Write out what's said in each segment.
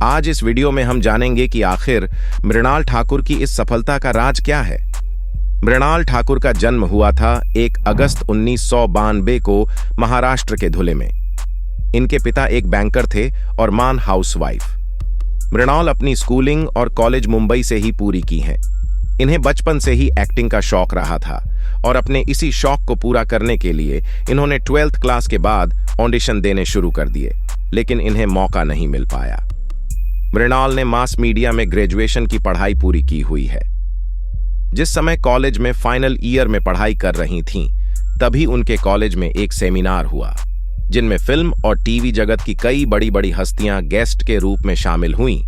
आज इस वीडियो में हम जानेंगे कि आखिर मृणाल ठाकुर की इस सफलता का राज क्या है। मृणाल ठाकुर का जन्म हुआ था 1 अगस्त 1992 को महाराष्ट्र के धुले में। इनके पिता एक बैंकर थे और मां हाउसवाइफ। मृणाल अपनी स्कूलिंग और कॉलेज मुंबई से ही पूरी की हैं। इन्हें बचपन से ही एक्टिंग का शौक रहा था और अपने इसी शौक को पूरा करने के लिए इन्होंने 12th क्लास के बाद ऑडिशन देने शुरू कर दिए, लेकिन इन्हें मौका नहीं मिल पाया। मृणाल ने मास मीडिया में ग्रेजुएशन की पढ़ाई पूरी की हुई है। जिस समय कॉलेज में फाइनल ईयर में पढ़ाई कर रही थीं, तभी उनके कॉलेज में एक सेमिनार हुआ, जिनमें फिल्म और टीवी जगत की कई बड़ी बड़ी हस्तियां गेस्ट के रूप में शामिल हुईं।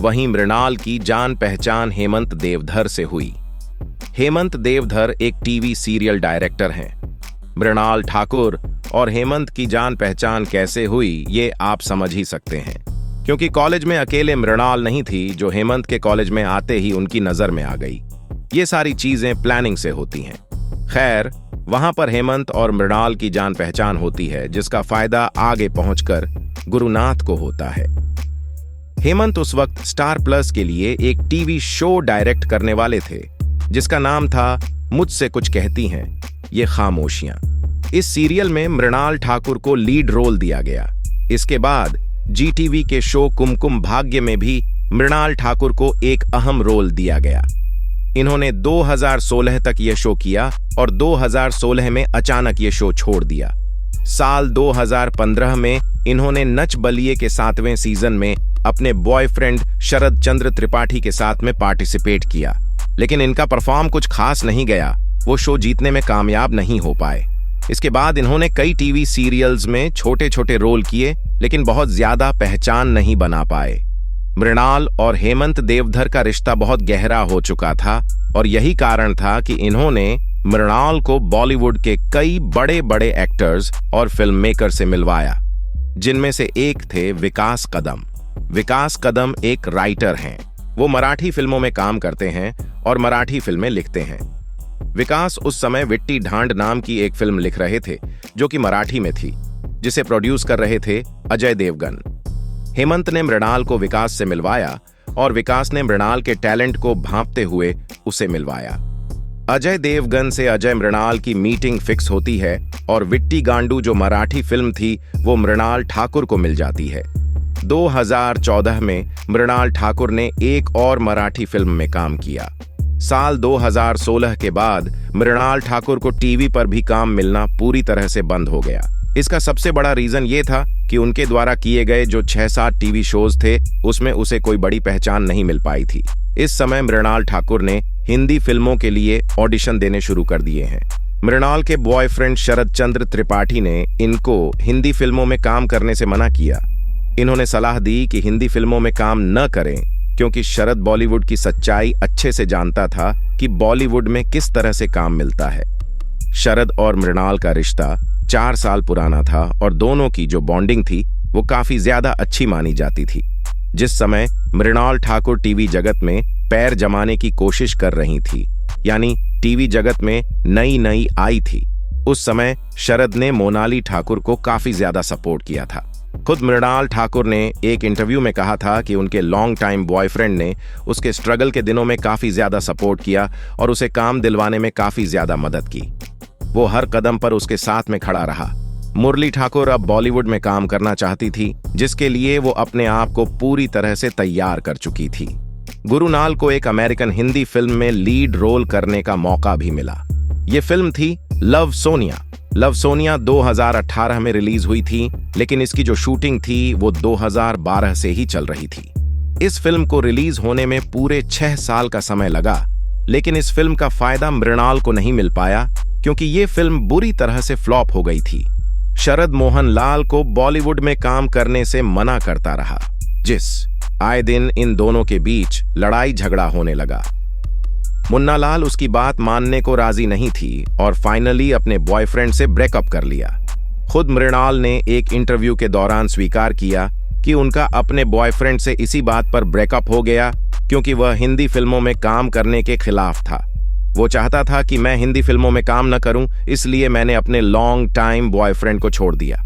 वहीं मृणाल की जान पहचान हेमंत देवधर से हुई। हेमंत देवधर एक टीवी सीरियल डायरेक्टर हैं। मृणाल ठाकुर और हेमंत की जान पहचान कैसे हुई, ये आप समझ ही सकते हैं, क्योंकि कॉलेज में अकेले मृणाल नहीं थी जो हेमंत के कॉलेज में आते ही उनकी नजर में आ गई। ये सारी चीजें प्लानिंग से होती हैं। खैर, वहां पर हेमंत और मृणाल की जान पहचान होती है, जिसका फायदा आगे पहुंचकर गुरुनाथ को होता है। हेमंत उस वक्त स्टार प्लस के लिए एक टीवी शो डायरेक्ट करने वाले थे, जिसका नाम था मुझसे कुछ कहती हैं ये खामोशियां। इस सीरियल में मृणाल ठाकुर को लीड रोल दिया गया। इसके बाद जीटीवी के शो कुमकुम भाग्य में भी मृणाल ठाकुर को एक अहम रोल दिया गया। इन्होंने 2016 तक यह शो किया और 2016 में अचानक यह शो छोड़ दिया। साल 2015 में इन्होंने नच बलिए के 7वें सीजन में अपने बॉयफ्रेंड शरद चंद्र त्रिपाठी के साथ में पार्टिसिपेट किया, लेकिन इनका परफॉर्म कुछ खास नहीं गया। वो शो जीतने में कामयाब नहीं हो पाए। इसके बाद इन्होंने कई टीवी सीरियल्स में छोटे छोटे रोल किए, लेकिन बहुत ज्यादा पहचान नहीं बना पाए। मृणाल और हेमंत देवधर का रिश्ता बहुत गहरा हो चुका था और यही कारण था कि इन्होंने मृणाल को बॉलीवुड के कई बड़े बड़े एक्टर्स और फिल्म मेकर से मिलवाया, जिनमें से एक थे विकास कदम। विकास कदम एक राइटर हैं। वो मराठी फिल्मों में काम करते हैं और मराठी फिल्में लिखते हैं। विकास उस समय विट्टी ढांड नाम की एक फिल्म लिख रहे थे, जो कि मराठी में थी, जिसे प्रोड्यूस कर रहे थे अजय देवगन। हेमंत ने मृणाल को विकास से मिलवाया और विकास ने मृणाल के टैलेंट को भांपते हुए उसे मिलवाया। अजय देवगन से अजय मृणाल की मीटिंग फिक्स होती है और विट्टी गांडू जो मराठी फिल्म थी वो मृणाल ठाकुर को मिल जाती है। 2014 में मृणाल ठाकुर ने एक और मराठी फिल्म में काम किया। साल 2016 के बाद मृणाल ठाकुर को टीवी पर भी काम मिलना पूरी तरह से बंद हो गया। इसका सबसे बड़ा रीजन ये था कि उनके द्वारा किए गए जो 6-7 टीवी शोज थे, उसमें उसे कोई बड़ी पहचान नहीं मिल पाई थी। इस समय मृणाल ठाकुर ने हिंदी फिल्मों के लिए ऑडिशन देने शुरू कर दिए हैं। मृणाल के बॉयफ्रेंड शरद चंद्र त्रिपाठी ने इनको हिंदी फिल्मों में काम करने से मना किया। इन्होंने सलाह दी कि हिंदी फिल्मों में काम न करें, क्योंकि शरद बॉलीवुड की सच्चाई अच्छे से जानता था कि बॉलीवुड में किस तरह से काम मिलता है। शरद और मृणाल का रिश्ता 4 साल पुराना था और दोनों की जो बॉन्डिंग थी वो काफी ज्यादा अच्छी मानी जाती थी। जिस समय मृणाल ठाकुर टीवी जगत में पैर जमाने की कोशिश कर रही थी, यानी टीवी जगत में नई आई थी, उस समय शरद ने मोनाली ठाकुर को काफी ज्यादा सपोर्ट किया था। खुद मृणाल ठाकुर ने एक इंटरव्यू में कहा था कि उनके लॉन्ग टाइम बॉयफ्रेंड ने उसके स्ट्रगल के दिनों में काफी ज्यादा सपोर्ट किया और उसे काम दिलवाने में काफी ज्यादा मदद की। वो हर कदम पर उसके साथ में खड़ा रहा। मुरली ठाकुर अब बॉलीवुड में काम करना चाहती थी, जिसके लिए वो अपने आप को पूरी तरह से तैयार कर चुकी थी। गुरुनाल को एक अमेरिकन हिंदी फिल्म में लीड रोल करने का मौका भी मिला। ये फिल्म थी लव सोनिया। लव सोनिया 2018 में रिलीज हुई थी, लेकिन इसकी जो शूटिंग थी वो 2012 से ही चल रही थी। इस फिल्म को रिलीज होने में पूरे 6 साल का समय लगा, लेकिन इस फिल्म का फायदा मृणाल को नहीं मिल पाया, क्योंकि ये फिल्म बुरी तरह से फ्लॉप हो गई थी। शरद मोहन लाल को बॉलीवुड में काम करने से मना करता रहा, जिस आए दिन इन दोनों के बीच लड़ाई झगड़ा होने लगा। मुन्ना लाल उसकी बात मानने को राजी नहीं थी और फाइनली अपने बॉयफ्रेंड से ब्रेकअप कर लिया। खुद मृणाल ने एक इंटरव्यू के दौरान स्वीकार किया कि उनका अपने बॉयफ्रेंड से इसी बात पर ब्रेकअप हो गया, क्योंकि वह हिंदी फिल्मों में काम करने के खिलाफ था। वो चाहता था कि मैं हिंदी फिल्मों में काम न करूं, इसलिए मैंने अपने लॉन्ग टाइम बॉयफ्रेंड को छोड़ दिया।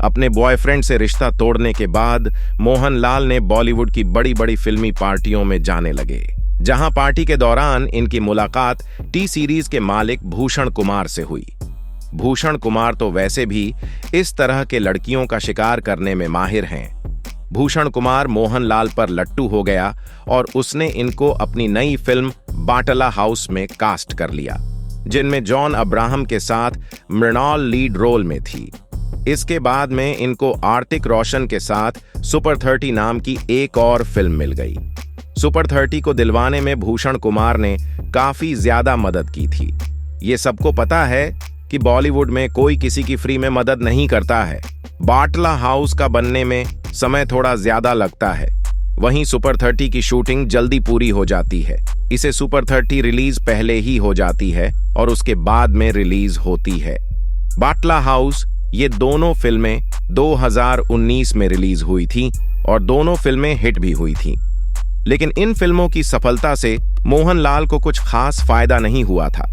अपने बॉयफ्रेंड से रिश्ता तोड़ने के बाद मोहनलाल ने बॉलीवुड की बड़ी बड़ी फिल्मी पार्टियों में जाने लगे, जहां पार्टी के दौरान इनकी मुलाकात टी सीरीज के मालिक भूषण कुमार से हुई। भूषण कुमार तो वैसे भी इस तरह के लड़कियों का शिकार करने में माहिर हैं। भूषण कुमार मोहनलाल पर लट्टू हो गया और उसने इनको अपनी नई फिल्म बाटला हाउस में कास्ट कर लिया, जिनमें जॉन अब्राहम के साथ मृणाल लीड रोल में थी। इसके बाद में इनको आर्तिक रोशन के साथ सुपर 30 नाम की एक और फिल्म मिल गई। सुपर 30 को दिलवाने में भूषण कुमार ने काफी ज्यादा मदद की थी। ये सबको पता है कि बॉलीवुड में कोई किसी की फ्री में मदद नहीं करता है। बाटला हाउस का बनने में समय थोड़ा ज्यादा लगता है, वहीं सुपर 30 की शूटिंग जल्दी पूरी हो जाती है। इसे सुपर 30 रिलीज पहले ही हो जाती है और उसके बाद में रिलीज होती है। बाटला हाउस ये दोनों फिल्में 2019 में रिलीज हुई थी और दोनों फिल्में हिट भी हुई थी। लेकिन इन फिल्मों की सफलता से मोहनलाल को कुछ खास फायदा नहीं हुआ था।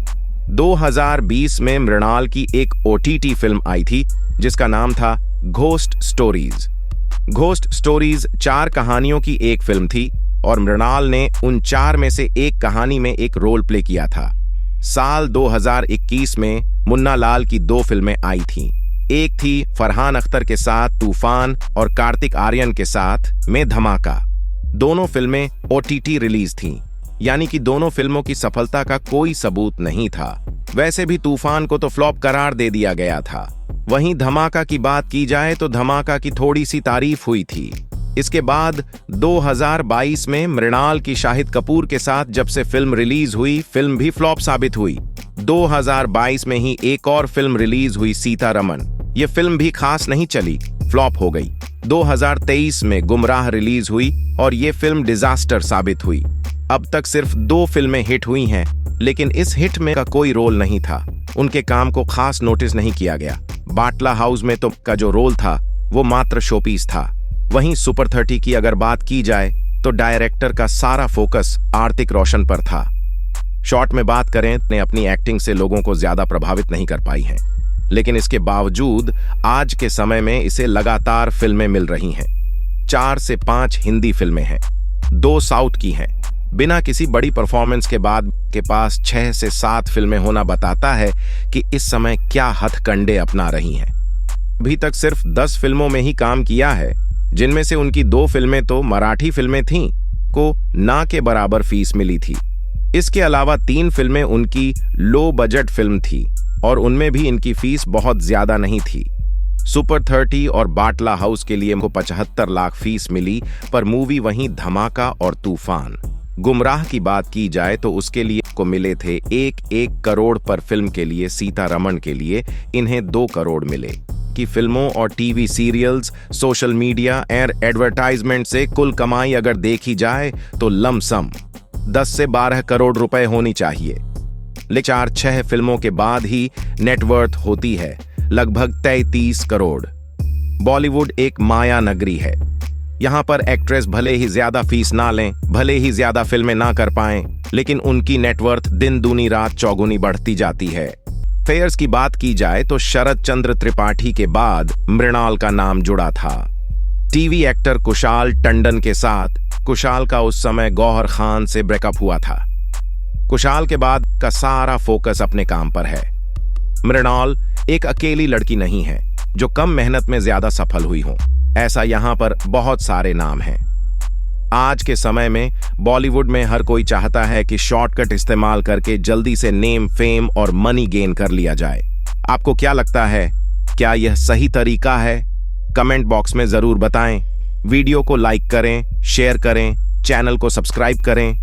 2020 में मृणाल की एक OTT फिल्म आई थी जिसका नाम था घोस्ट स्टोरीज। घोस्ट स्टोरीज 4 कहानियों की एक फिल्म थी और मृणाल ने उन 4 में से एक कहानी में एक रोल प्ले किया था। साल 2021 में मुन्ना लाल की 2 फिल्में आई थीं। एक थी फरहान अख्तर के साथ तूफान और कार्तिक आर्यन के साथ में धमाका। दोनों फिल्में OTT रिलीज थीं, यानी कि दोनों फिल्मों की सफलता का कोई सबूत नहीं था। वैसे भी तूफान को तो फ्लॉप करार दे दिया गया था। वहीं धमाका की बात की जाए तो धमाका की थोड़ी सी तारीफ हुई थी। इसके बाद 2022 में मृणाल की शाहिद कपूर के साथ जब से फिल्म रिलीज हुई, फिल्म भी फ्लॉप साबित हुई। 2022 में ही एक और फिल्म रिलीज हुई सीतारमन। ये फिल्म भी खास नहीं चली, फ्लॉप हो गई। 2023 में गुमराह रिलीज हुई और ये फिल्म डिजास्टर साबित हुई। अब तक सिर्फ 2 फिल्में हिट हुई हैं, लेकिन इस हिट में का कोई रोल नहीं था। उनके काम को खास नोटिस नहीं किया गया। बाटला हाउस में तो का जो रोल था वो मात्र शोपीस था। वहीं सुपर 30 की अगर बात की जाए तो डायरेक्टर का सारा फोकस आर्तिक रोशन पर था। शॉर्ट में बात करें ने अपनी एक्टिंग से लोगों को ज्यादा प्रभावित नहीं कर पाई हैं, लेकिन इसके बावजूद आज के समय में इसे लगातार फिल्में मिल रही हैं। 4 से 5 हिंदी फिल्में हैं, 2 साउथ की हैं। बिना किसी बड़ी परफॉर्मेंस के बाद के पास 6 से 7 फिल्में होना बताता है कि इस समय क्या हथकंडे अपना रही हैं। अभी तक सिर्फ 10 फिल्मों में ही काम किया है, जिनमें से उनकी 2 फिल्में तो मराठी फिल्में थीं, को ना के बराबर फीस मिली थी। इसके अलावा 3 फिल्में उनकी लो बजट फिल्म थी और उनमें भी इनकी फीस बहुत ज्यादा नहीं थी। सुपर 30 और बाटला हाउस के लिए इनको 75 लाख फीस मिली, पर मूवी वहीं धमाका और तूफान। गुमराह की बात की जाए तो उसके लिए को मिले थे 1 करोड़, पर फिल्म के लिए सीतारमन के लिए इन्हें 2 करोड़ मिले। कि फिल्मों और टीवी सीरियल्स, सोशल मीडिया और एडवर्टाइजमेंट से कुल कमाई अगर देखी जाए तो लमसम 10 से 12 करोड़ रुपए होनी चाहिए। लेकिन 4-6 फिल्मों के बाद ही नेटवर्थ होती है लगभग 33 करोड़। बॉलीवुड एक माया नगरी है। यहाँ पर एक्ट्रेस भले ही ज्यादा फीस ना लें, भले ही ज्यादा फिल्में ना कर पाएं, लेकिन उनकी नेटवर्थ दिन दूनी रात चौगुनी बढ़ती जाती है। फेयर्स की बात की जाए तो शरद चंद्र त्रिपाठी के बाद मृणाल का नाम जुड़ा था। टीवी एक्टर कुशाल टंडन के साथ कुशाल का उस समय गौहर खान से ब्रेकअप हुआ था। कुशाल के बाद का सारा फोकस अपने काम पर है। मृणाल एक अकेली लड़की नहीं है जो कम मेहनत में ज्यादा सफल हुई हो। ऐसा यहाँ पर बहुत सारे नाम हैं। आज के समय में बॉलीवुड में हर कोई चाहता है कि शॉर्टकट इस्तेमाल करके जल्दी से नेम, फेम और मनी गेन कर लिया जाए। आपको क्या लगता है, क्या यह सही तरीका है? कमेंट बॉक्स में जरूर बताएं। वीडियो को लाइक करें, शेयर करें, चैनल को सब्सक्राइब करें